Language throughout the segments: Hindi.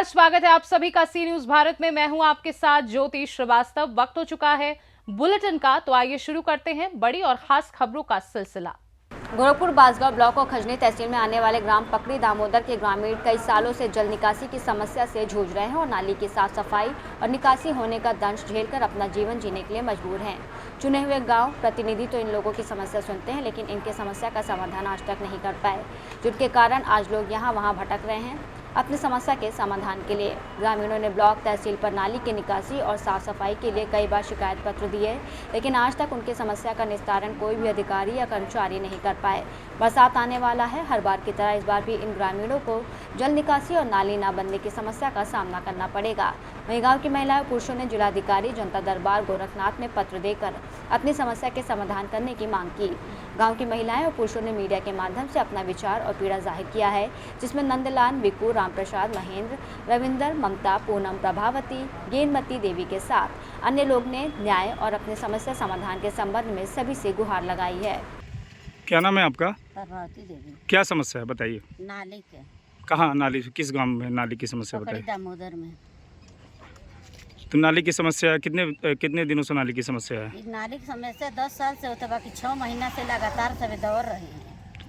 स्वागत है आप सभी का सी न्यूज भारत में। मैं हूं आपके साथ ज्योति श्रीवास्तव। वक्त हो चुका है बुलेटिन का, तो आइए शुरू करते हैं बड़ी और खास खबरों का सिलसिला। गोरखपुर बांसगांव ब्लॉक और खजनी तहसील में आने वाले ग्राम पकड़ी दामोदर के ग्रामीण कई सालों से जल निकासी की समस्या से जूझ रहे हैं और नाली की साफ सफाई और निकासी होने का दंश झेलकर अपना जीवन जीने के लिए मजबूर हैं। चुने हुए गांव प्रतिनिधि तो इन लोगों की समस्या सुनते हैं, लेकिन इनके समस्या का समाधान आज तक नहीं कर पाए, जिसके कारण आज लोग यहाँ वहाँ भटक रहे हैं अपनी समस्या के समाधान के लिए। ग्रामीणों ने ब्लॉक तहसील पर नाली की निकासी और साफ सफाई के लिए कई बार शिकायत पत्र दिए, लेकिन आज तक उनकी समस्या का निस्तारण कोई भी अधिकारी या कर्मचारी नहीं कर पाए। बरसात आने वाला है, हर बार की तरह इस बार भी इन ग्रामीणों को जल निकासी और नाली न बनने की समस्या का सामना करना पड़ेगा। वहीं गाँव की महिलाएं और पुरुषों ने जिलाधिकारी जनता दरबार गोरखनाथ में पत्र देकर अपनी समस्या के समाधान करने की मांग की। गाँव की महिलाएं और पुरुषों ने मीडिया के माध्यम से अपना विचार और पीड़ा जाहिर किया है, जिसमें नंदलाल, बिक्कू, रामप्रसाद, महेंद्र, रविंदर, ममता, पूनम, प्रभावती, गेंदमती देवी के साथ अन्य लोग ने न्याय और अपने समस्या समाधान के संबंध में सभी से गुहार लगाई है। क्या नाम है आपका? प्रभावती देवी। क्या समस्या है बताइए। नाली के कहाँ नाली, किस गांव में नाली की समस्या पकड़ी बताइए। दामोदर में तो नाली की समस्या कितने दिनों से नाली की समस्या है? इस नाली की समस्या 10 साल से होता, बाकी 6 महीना से लगातार सब दौड़ रहे हैं।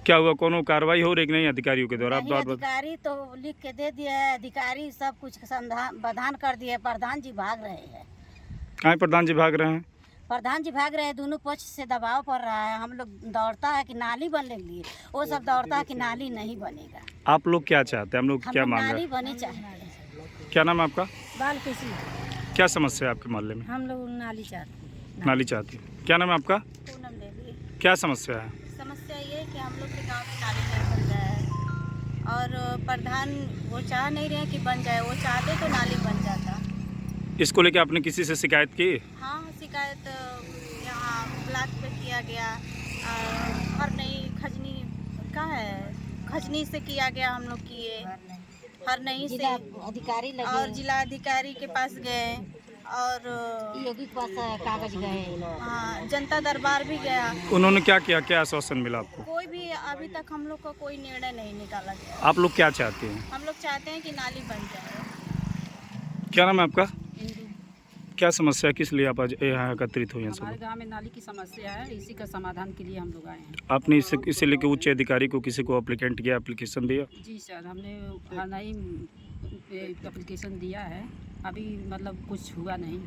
क्या हुआ, कोनो कार्रवाई हो रही कि नहीं अधिकारियों के द्वारा? नहीं, अधिकारी तो लिख के दे दिए है, अधिकारी सब कुछ समाधान कर दिए। प्रधान जी भाग रहे हैं। कहाँ प्रधान जी भाग रहे हैं? प्रधान जी भाग रहे हैं, दोनों पक्ष से दबाव पड़ रहा है। हम लोग दौड़ता है कि नाली बनने के लिए, वो सब दौड़ता है कि नाली नहीं बनेगा। आप लोग क्या चाहते हैं? हम लोग क्या मांग रहे नाली हैं? बनी चाहिए। क्या नाम है आपका? बाल किसी क्या समस्या है आपके मोहल्ले में? हम लोग नाली चाहते हैं। नाली चाहती है। क्या नाम है आपका? पूनम देवी। क्या समस्या है? समस्या ये है कि हम लोग के गांव में नाली नहीं बन रहा है और प्रधान वो चाह नहीं रहे कि बन जाए, वो चाहते तो नाली बन जाता। इसको लेकर आपने किसी से शिकायत की? हाँ, शिकायत यहाँ ब्लॉक पे किया गया, हर नई खजनी का है, खजनी से किया गया, हम लोग किए हर नई से अधिकारी और जिला अधिकारी के पास गए और योगी के पास कागज गए। हाँ, जनता दरबार भी गया। उन्होंने क्या किया? क्या आश्वासन मिला आपको? कोई भी अभी तक हम लोग का कोई निर्णय नहीं निकाला गया। आप लोग क्या चाहते हैं? हम लोग चाहते हैं कि नाली बन जाए। क्या नाम है आपका? क्या समस्या, किस लिए आप आज यहाँ एकत्रित हुए हैं? हमारे गांव में नाली की समस्या है, इसी का समाधान के लिए हम लोग आए हैं। आपने इसे लेकर उच्च अधिकारी को किसी को एप्लीकेंट किया, एप्लीकेशन दिया? जी सर, हमने नई एप्लीकेशन दिया है, अभी मतलब कुछ हुआ नहीं।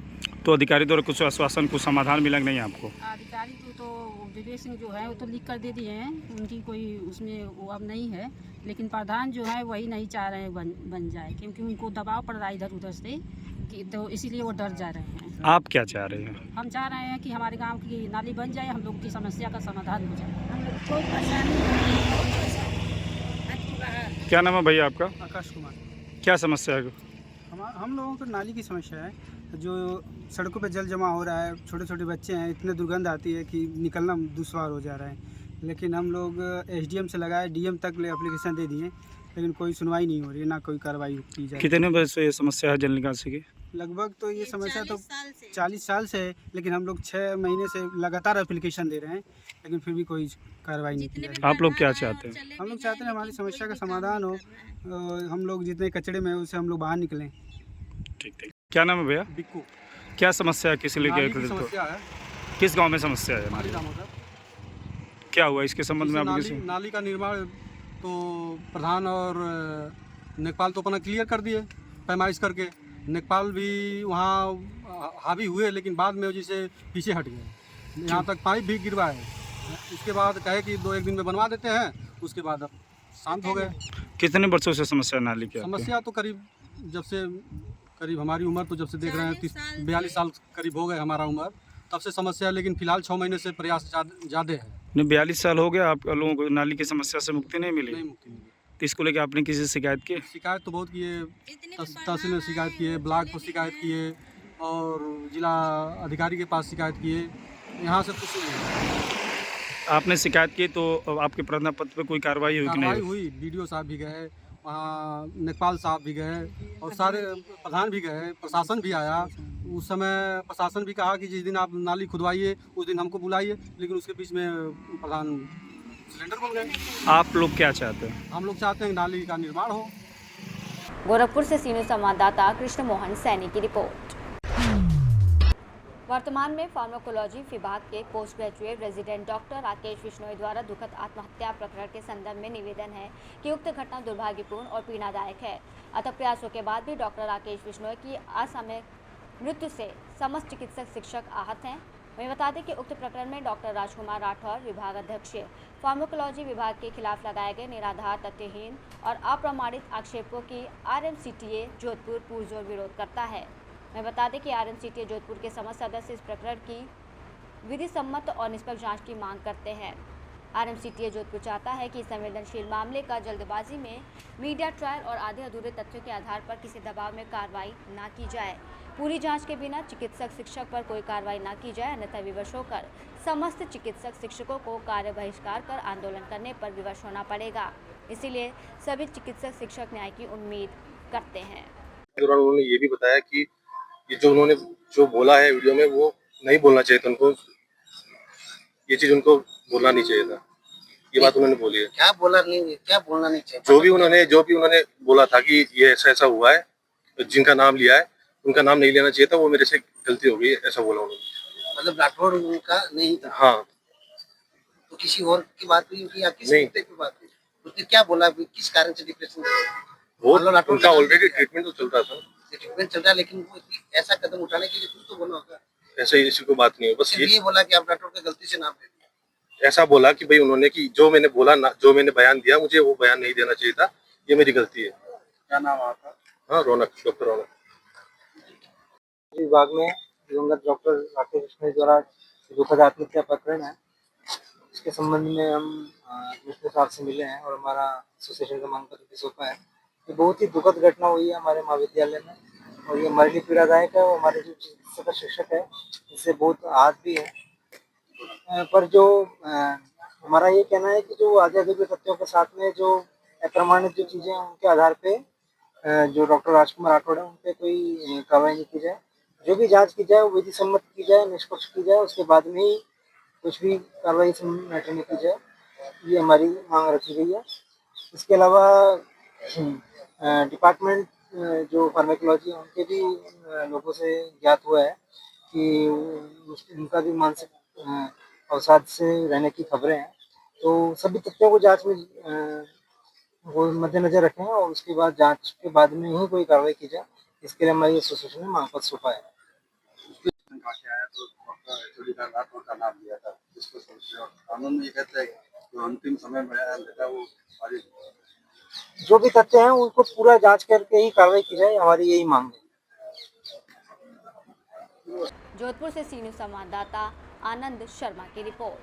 तो अधिकारी द्वारा कुछ आश्वासन, कुछ समाधान मिला नहीं आपको? अधिकारी तो विवेक सिंह जो है वो तो लिख कर दे दिए हैं, उनकी कोई उसमें वो अब नहीं है, लेकिन प्रधान जो है वही नहीं चाह रहे हैं बन जाए, क्योंकि उनको दबाव पड़ रहा है इधर उधर से, तो इसीलिए वो डर जा रहे हैं। आप क्या चाह रहे हैं? हम चाह रहे हैं कि हमारे गांव की नाली बन जाए, हम लोग की समस्या का समाधान हो जाए। हम लोग कोई परेशानी क्या नाम है भैया आपका? आकाश कुमार। क्या समस्या है? हम लोगों को नाली की समस्या है, जो सड़कों पे जल जमा हो रहा है, छोटे छोटे बच्चे हैं, इतने दुर्गंध आती है कि निकलना दुश्वार हो जा रहा है। लेकिन हम लोग एसडीएम से लगाए, डीएम तक ले एप्लीकेशन दे दिए, लेकिन कोई सुनवाई नहीं हो रही है, ना कोई कार्रवाई की जाए। कितने वर्ष से ये समस्या है जल निकासी की? लगभग तो ये समस्या तो 40 साल से है, लेकिन हम लोग 6 महीने से लगातार एप्लीकेशन दे रहे हैं, लेकिन फिर भी कोई कार्रवाई नहीं की जा रही। आप लोग क्या चाहते हैं? हम लोग चाहते हैं हमारी समस्या का समाधान हो, हम लोग जितने कचड़े में हैं उससे हम लोग बाहर निकलें। ठीक ठीक। क्या नाम है भैया? बिक्कू। क्या समस्या है, किस लिए नाली की एकत्रित हो? समस्या है। किस गांव में समस्या है हमारी? दामोदर। क्या हुआ इसके संबंध में? आप नाली का निर्माण तो प्रधान और नेकपाल तो अपना क्लियर कर दिए पैमाइश करके, नेकपाल भी वहाँ हावी हुए, लेकिन बाद में जैसे पीछे हट गए। यहाँ तक पाइप भी गिरवाए, उसके बाद कहे कि 2-1 दिन में बनवा देते हैं, उसके बाद अब शांत हो गए। कितने वर्षों से समस्या नाली की? समस्या तो करीब हमारी उम्र तो जब से देख रहे हैं 42 साल करीब हो गए हमारा उम्र, तब से समस्या, लेकिन फिलहाल 6 महीने से प्रयास ज़्यादा है। नहीं, 42 साल हो गया आप लोगों को नाली की समस्या से मुक्ति नहीं मिली? नहीं मुक्ति मिली। तो इसको लेकर आपने किसी से शिकायत की? शिकायत तो बहुत किए, तहसील में शिकायत किए, ब्लॉक पर शिकायत किए और जिला अधिकारी के पास शिकायत किए, यहाँ से कुछ नहीं। आपने शिकायत की तो आपके प्रार्थना पत्र पे कोई कार्रवाई हुई कि नहीं? कार्रवाई हुई, बीडीओ साहब भी गए, वहाँ नेकपाल साहब भी गए और सारे प्रधान भी गए, प्रशासन भी आया। उस समय प्रशासन भी कहा कि जिस दिन आप नाली खुदवाइए उस दिन हमको बुलाइए, लेकिन उसके बीच में प्रधान सिलेंडर बन गए। आप लोग क्या चाहते हैं? हम लोग चाहते हैं नाली का निर्माण हो। गोरखपुर से सी न्यूज़ संवाददाता कृष्ण मोहन सैनी की रिपोर्ट। वर्तमान में फार्माकोलॉजी विभाग के post graduate resident doctor Rakesh Bishnoi द्वारा दुखद आत्महत्या प्रकरण के संदर्भ में निवेदन है कि उक्त घटना दुर्भाग्यपूर्ण और पीड़ादायक है। अतः प्रयासों के बाद भी डॉक्टर राकेश बिश्नोई की असामयिक मृत्यु से समस्त चिकित्सक शिक्षक आहत हैं। वहीं बता दें कि उक्त प्रकरण में डॉक्टर राजकुमार राठौर विभाग अध्यक्ष फार्माकोलॉजी विभाग के खिलाफ लगाए गए निराधार, तथ्यहीन और अप्रमाणित आक्षेपों की RMCTA जोधपुर पुरजोर विरोध करता है। मैं बता दें कि RMCTA जोधपुर के समस्त सदस्य इस प्रकरण की विधि सम्मत और निष्पक्ष जांच की मांग करते हैं। RMCTA जोधपुर चाहता है कि संवेदनशील मामले का जल्दबाजी में मीडिया ट्रायल और आधे अधूरे तथ्यों के आधार पर किसी दबाव में कार्रवाई न की जाए। पूरी जांच के बिना चिकित्सक शिक्षक पर कोई कार्रवाई न की जाए, अन्यथा विवश होकर समस्त चिकित्सक शिक्षकों को कार्य बहिष्कार कर आंदोलन करने पर विवश होना पड़ेगा। इसीलिए सभी चिकित्सक शिक्षक न्याय की उम्मीद करते हैं। उन्होंने ये भी बताया कि ये जो उन्होंने जो बोला है वीडियो में वो नहीं बोलना चाहिए था, उनको ये चीज उनको बोलना नहीं चाहिए था। ये बात उन्होंने बोली है। क्या बोलना नहीं चाहिए? जो भी उन्होंने बोला था कि ये ऐसा हुआ है, जिनका नाम लिया है उनका नाम नहीं लेना चाहिए था, वो मेरे से गलती हो गई, ऐसा बोला उन्होंने। मतलब राठौड़ उनका नहीं था? हाँ। तो किसी और की बात हुई उनकी या किसी नहीं। मुद्दे की बात हुई? उसने क्या बोला, किस कारण से डिप्रेशन? वो उनका ऑलरेडी ट्रीटमेंट तो चलता था। ट्रीटमेंट चल रहा है, लेकिन वो ऐसा कदम उठाने के लिए कुछ तो बोला होगा। ऐसा ही इसी को बात नहीं है, बस ये बोला कि आप राठौड़ को गलती से नाम ले दिया। ऐसा बोला कि भाई उन्होंने कि जो मैंने बोला ना, जो मैंने बयान दिया मुझे वो बयान नहीं देना चाहिए था, ये मेरी गलती है। क्या नाम आपका? हाँ, रौनक, डॉक्टर रौनक। विभाग में दिवंगत डॉक्टर राकेश बिश्नोई द्वारा दुखद आत्महत्या प्रकरण है, इसके संबंध में हम कमिश्नर साहब से मिले हैं और हमारा एसोसिएशन का मांग पत्र भी सौंपा है। ये बहुत ही दुखद घटना हुई है हमारे महाविद्यालय में और ये हमारे लिए पीड़ादायक है और हमारे जो चिकित्सक शिक्षक है इससे बहुत आहत भी है। पर जो हमारा ये कहना है कि जो आधे अधूरे तथ्यों के साथ में जो अप्रमाणित जो चीज़ें हैं उनके आधार पे जो डॉक्टर राजकुमार राठौड़ है उन पर कोई कार्रवाई नहीं की जाए। जो भी जांच की जाए वो विधि सम्मत की जाए, निष्पक्ष की जाए, उसके बाद में ही कुछ भी कार्रवाई से मैटर नहीं की जाए, ये हमारी मांग रखी गई है। इसके अलावा डिपार्टमेंट जो फार्माकोलॉजी है उनके भी लोगों से ज्ञात हुआ है कि उनका भी मानसिक अवसाद से रहने की खबरें हैं। तो सभी तथ्यों को जांच में वो मद्देनजर रखें और उसके बाद जांच के बाद में ही कोई कार्रवाई की जाए, इसके लिए हमारी एसोसिएशन ने मांग पत्र सौंपा है। का नाम लिया था, जिसको कानून में ये कहते हैं जो अंतिम समय में वो जो भी तथ्य हैं उनको पूरा जांच करके ही कार्रवाई की जाए, हमारी यही मांग है। जोधपुर से सी न्यूज़ संवाददाता आनंद शर्मा की रिपोर्ट।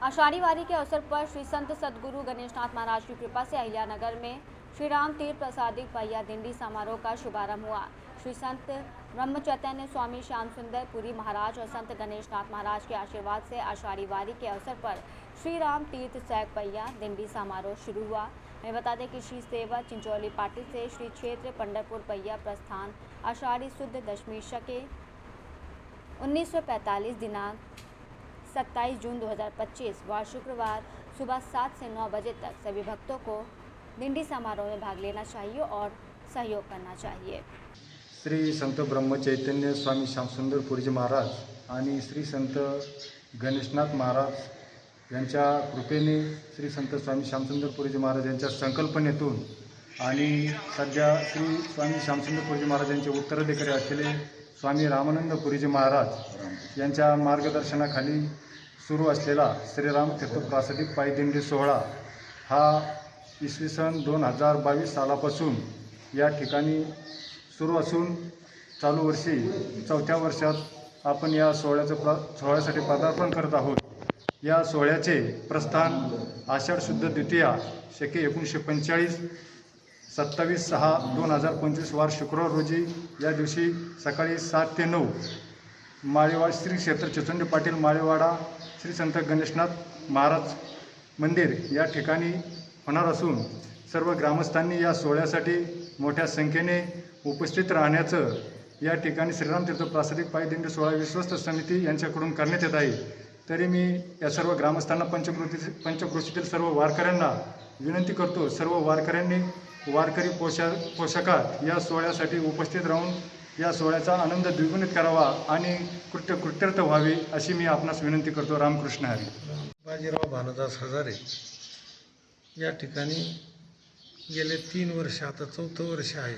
आषाढ़ी वारी के अवसर पर श्री संत सदगुरु गणेशनाथ महाराज की कृपा से अहिल्यानगर में श्री राम तीर्थ प्रसादिक पहिया दिंडी समारोह का शुभारंभ हुआ। श्री संत ब्रह्म चैतन्य स्वामी श्याम सुंदर पुरी महाराज और संत गणेशनाथ महाराज के आशीर्वाद से आषाढ़ी वारी के अवसर पर श्री राम तीर्थ सैक पहिया दिंडी समारोह शुरू हुआ। मैं बता दें कि श्री सेवा चिंचोली पाटिल से श्री क्षेत्र पंढरपुर पहिया प्रस्थान आषाढ़ी शुद्ध दशमी शके 1945 दिनांक 27 जून 2025 वार शुक्रवार सुबह 7 से 9 बजे तक सभी भक्तों को दिंडी समारोह में भाग लेना चाहिए और सहयोग करना चाहिए। श्री संत ब्रह्म चैतन्य स्वामी श्यामसुंदर पुरीजी महाराज आणि श्री संत गणेशनाथ महाराज यांच्या कृपेने श्री संत स्वामी श्यामसुंदर पुरीजी महाराज यांच्या संकल्पनेतून आणि सध्या श्री स्वामी श्यामसुंदर पुरीजी महाराज यांचे उत्तराधिकारी असलेले स्वामी रामानंद पुरीजी महाराज यांच्या मार्गदर्शनाखाली सुरू असलेला श्रीराम तीर्थ प्रासादिक पायी दिंडी सोहळा हा इसवी सन 2022 सालापासून या ठिकाणी सुरू असून चालू वर्षी 4थ्या वर्षात आपण या सोहळ्यासाठी पदार्पण करत आहोत। या सोहळ्याचे प्रस्थान आषाढ शुद्ध द्वितीया शके 1945 27/6/2025 वार शुक्रवार रोजी या दिवशी सकाळी 7 ते 9 माळेवाड श्री क्षेत्र चिचोंडी पाटील माळेवाडा श्री संत गणेशनाथ महाराज मंदिर या ठिकाणी होणार असून सर्व ग्रामस्थांनी या सोहळ्यासाठी मोठ्या संख्येने उपस्थित राहण्याचं या ठिकाणी श्रीराम तीर्थ प्रासादिक पायी दिंडी सोहळा विश्वस्त समिती यांच्याकडून करण्यात येत आहे। तरी मी या सर्व ग्रामस्थांना पंचक्रोशीतील सर्व वारकऱ्यांना विनंती करतो सर्व वारकऱ्यांनी वारकरी पोशाखात या सोहळ्यासाठी उपस्थित राहून या सोहळ्याचा आनंद द्विगुणित करावा आणि कृत्यर्थ व्हावे अशी मी आपणास विनंती करतो. रामकृष्ण हरी. बाजीराव भानुदास हजारे या ठिकाणी गेले 3 वर्ष, आता 4थं वर्ष आहे.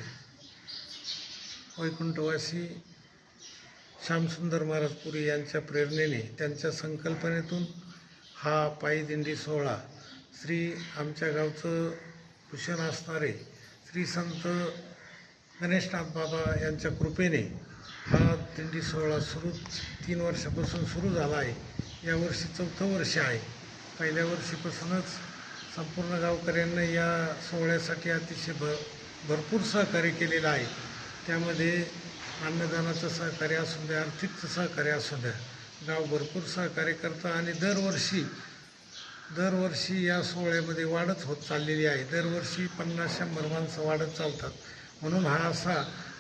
वैकुंठवासी श्यामसुंदर महाराज पुरी यांच्या प्रेरणेने, त्यांच्या संकल्पनेतून हा पायी दिंडी सोहळा श्री आमच्या गावचं भूषण असणारे श्री संत गणेशनाथ बाबा यांच्या कृपेने हा दिंडी सोहळा 3 वर्षापासून सुरू झाला आहे. यावर्षी 4थं वर्ष आहे. पहिल्या वर्षीपासूनच संपूर्ण गावकऱ्यांना या सोहळ्यासाठी अतिशय भरपूर सहकार्य केलेलं आहे. त्यामध्ये अन्नदानाचं सहकार्य असू द्या, आर्थिकचं सहकार्य असू द्या, गाव भरपूर सहकार्य करतं आणि दरवर्षी या सोहळ्यामध्ये वाढच होत चाललेली आहे. दरवर्षी 50-100 माणसं वाढत चालतात. म्हणून हा असा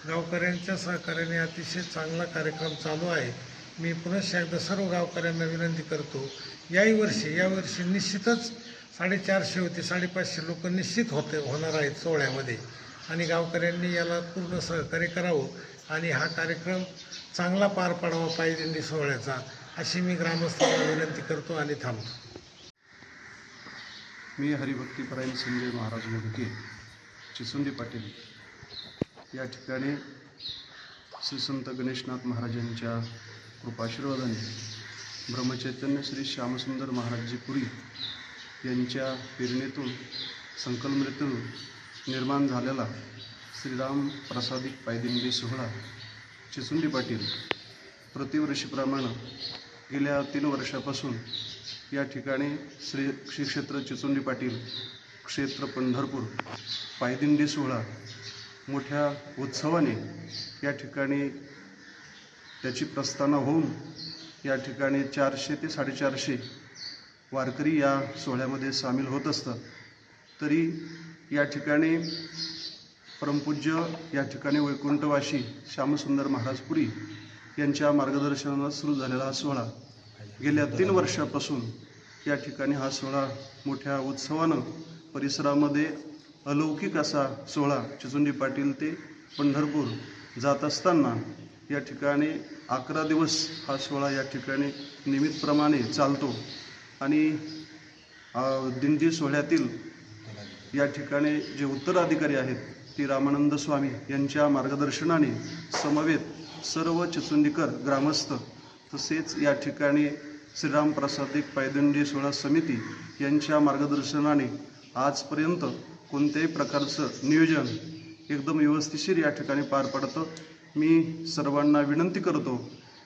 गावकऱ्यांच्या सहकार्याने अतिशय चांगला कार्यक्रम चालू आहे. मी पुनश्च एकदा सर्व गावकऱ्यांना विनंती करतो, यावर्षी निश्चितच 450 होते 550 लोक निश्चित होणार आहेत सोहळ्यामध्ये आणि गावकऱ्यांनी याला पूर्ण सहकार्य करावं आणि हा कार्यक्रम चांगला पार पाडावा पायी दिंडी सोहळ्याचा, अशी मी ग्रामस्थांना विनंती करतो आणि थांबतो. मी हरिभक्तीपरायण संजय महाराज मोडके, चिसुंडी पाटील या ठिकाणी श्री संत गणेशनाथ महाराजांच्या कृपाशीर्वादाने ब्रह्मचैतन्य श्री श्यामसुंदर महाराजजी पुरी यांच्या प्रेरणेतून संकल्पनेतून निर्माण झालेला श्रीराम प्रसादिक पायदिंडी सोहळा चिसुंडी पाटील प्रतिवर्षीप्रमाणे गेल्या 3 वर्षापासून या ठिकाणी श्री क्षेत्र चिचुंडी पाटील क्षेत्र पंढरपूर पायदिंडी सोहळा मोठ्या उत्सवाने या ठिकाणी त्याची प्रस्थान होऊन या ठिकाणी 400 ते 450 वारकरी या सोहळ्यामध्ये सामील होत असतात. तरी या ठिकाणी परमपूज्य या ठिकाणी वैकुंठवासी श्यामसुंदर महाराज पुरी यांच्या मार्गदर्शनानं सुरू झालेला हा सोहळा गेल्या 3 वर्षापासून या ठिकाणी हा सोहळा मोठ्या उत्सवानं परिसरामध्ये अलौकिक असा सोहळा चिचुंडी पाटील ते पंढरपूर जात असताना या ठिकाणी 11 दिवस हा सोहळा या ठिकाणी नियमितप्रमाणे चालतो आणि दिंडी सोहळ्यातील या ठिकाणी जे उत्तराधिकारी आहेत ती रामानंद स्वामी यांच्या मार्गदर्शनाने समवेत सर्व चिचुंडीकर ग्रामस्थ तसेच या ठिकाणी श्रीराम प्रसादिक पायदिंडी सोहळा समिती यांच्या मार्गदर्शनाने आजपर्यंत कोणत्याही प्रकारचं नियोजन एकदम व्यवस्थितशीर या ठिकाणी पार पडतं. मी सर्वांना विनंती करतो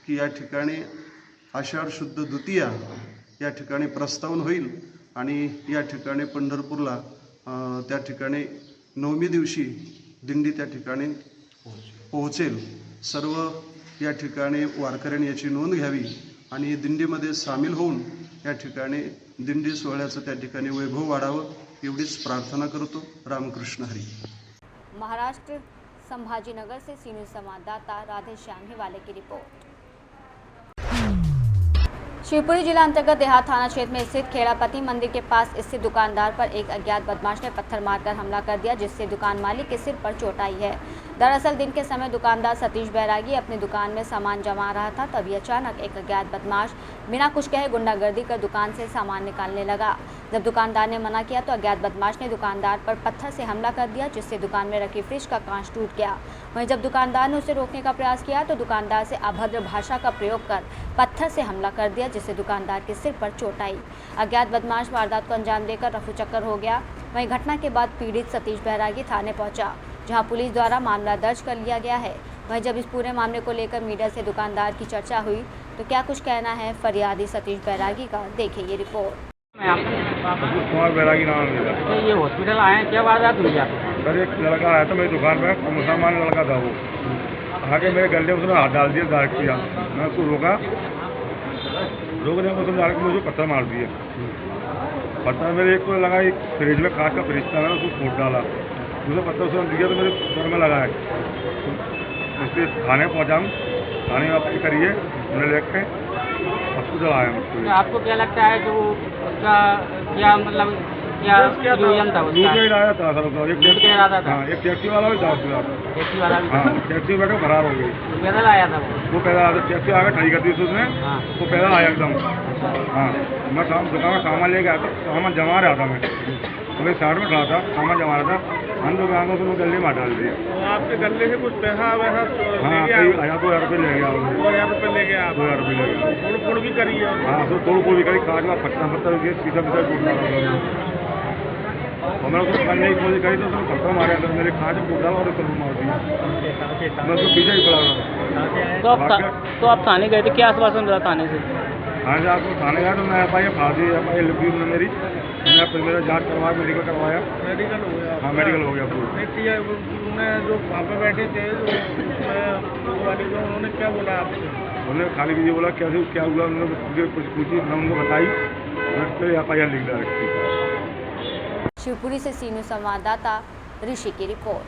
की या ठिकाणी आषाढ शुद्ध द्वितीया या ठिकाणी प्रस्थान होईल आणि या ठिकाणी पंढरपूरला त्या ठिकाणी 9मी दिवशी दिंडी त्या ठिकाणी पोहोचेल. सर्व या ठिकाणी वारकऱ्यांनी याची नोंद घ्यावी आणि दिंडीमध्ये सामील होऊन या ठिकाणी दिंडी सोहळ्याचं त्या ठिकाणी वैभव वाढावं एवढीच प्रार्थना करतो. रामकृष्ण हरी. महाराष्ट्र संभाजीनगर से सीनियर संवाददाता राधेश्याम हिवाले की रिपोर्ट। शिवपुरी जिला अंतर्गत देहात थाना क्षेत्र में स्थित खेड़ापति मंदिर के पास स्थित दुकानदार पर एक अज्ञात बदमाश ने पत्थर मारकर हमला कर दिया, जिससे दुकान मालिक के सिर पर चोट आई है। दरअसल दिन के समय दुकानदार सतीश बैरागी अपनी दुकान में सामान जमा रहा था, तभी अचानक एक अज्ञात बदमाश बिना कुछ कहे गुंडागर्दी कर दुकान से सामान निकालने लगा। जब दुकानदार ने मना किया तो अज्ञात बदमाश ने दुकानदार पर पत्थर से हमला कर दिया, जिससे दुकान में रखी फ्रिज का कांच टूट गया। वहीं जब दुकानदार ने उसे रोकने का प्रयास किया तो दुकानदार से अभद्र भाषा का प्रयोग कर पत्थर से हमला कर दिया, जिससे दुकानदार के सिर पर चोट आई। अज्ञात बदमाश वारदात को अंजाम देकर रफूचक्कर हो गया। वहीं घटना के बाद पीड़ित सतीश बैरागी थाने पहुंचा, जहां पुलिस द्वारा मामला दर्ज कर लिया गया है। वहीं जब इस पूरे मामले को लेकर मीडिया से दुकानदार की चर्चा हुई तो क्या कुछ कहना है फरियादी सतीश बैरागी का, देखिए ये रिपोर्ट। कुमार बैरागी नाम है। ये हॉस्पिटल आए हैं, क्या वारदात हुई आप? सर एक लड़का आया था मेरी दुकान पे, मुसलमान लड़का था वो, आके मेरे गले में उसने हाथ डाल दिया, डार्क किया। मैं उसको रोकने को उसने डार्क मुझे पत्थर मार दिया। पत्थर मेरे एक को लगा, एक फ्रिज में कांच का फ्रिज था, मैंने उसको फोड़ डाला, दूसरा पत्थर उसने दिया तो मेरे सर में लगा है। इसलिए थाने पहुँचा, थाने में अपनी करिए, उन्हें लेकर हॉस्पिटल आया मुझको। आपको क्या लगता है जो उसका क्या मतलब क्या प्रयोजन था उसका? लूट का इरादा था सर उसका। एक लूट का इरादा था? हाँ, एक टैक्सी वाला भी था उसके साथ। टैक्सी वाला भी था? हाँ, टैक्सी में बैठे फरार हो गई। तो पैदल आया था वो पैदल आया था, टैक्सी आगे ठगी कर दी थी उसने। हाँ। वो पैदल आया एकदम। हाँ, मैं दुकान में सामान लेके आया था, सामान जमा रहा था मैं। तो मैं साइड में खड़ा था, सामान जमा रहा था, हम लोग आगे उसने गले में डाल दिया। आपके गले से कुछ पैसा वैसा हाँ, कई 1000 रुपये ले गया। 2000 रुपये ले गया? 2000 रुपये ले गया। तोड़ फोड़ भी करी है? हाँ, तो तोड़ फोड़ भी करी, काट का पत्थर शीशा टूट रहा। और मैं उसको करने की कोशिश करी तो उसने पत्थर मारा था, मेरे कांच टूट रहा और उसको मार दिया। मैं उसको पीछे ही पड़ा था। तो आप थाने गए थे, क्या आश्वासन मिला थाने से? हाँ जी, आपको थाने गया तो मैं FIR फाड़ दी, FIR लिख दी उन्होंने मेरी। मैं फिर मेरा जाँच करवाया, मेडिकल करवाया। मेडिकल हो गया? हाँ, मेडिकल हो गया पूरा। उन्होंने जो वहाँ पे बैठे थे उन्होंने क्या बोला आपसे? उन्होंने खाली ये बोला कैसे क्या हुआ, उन्होंने कुछ पूछी, मैं उनको बताई, फिर FIR लिख दिया रखी। शिवपुरी से सी न्यूज़ संवाददाता ऋषि की रिपोर्ट।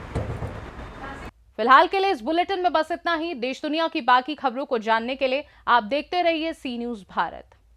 फिलहाल के लिए इस बुलेटिन में बस इतना ही। देश दुनिया की बाकी खबरों को जानने के लिए आप देखते रहिए सी न्यूज़ भारत।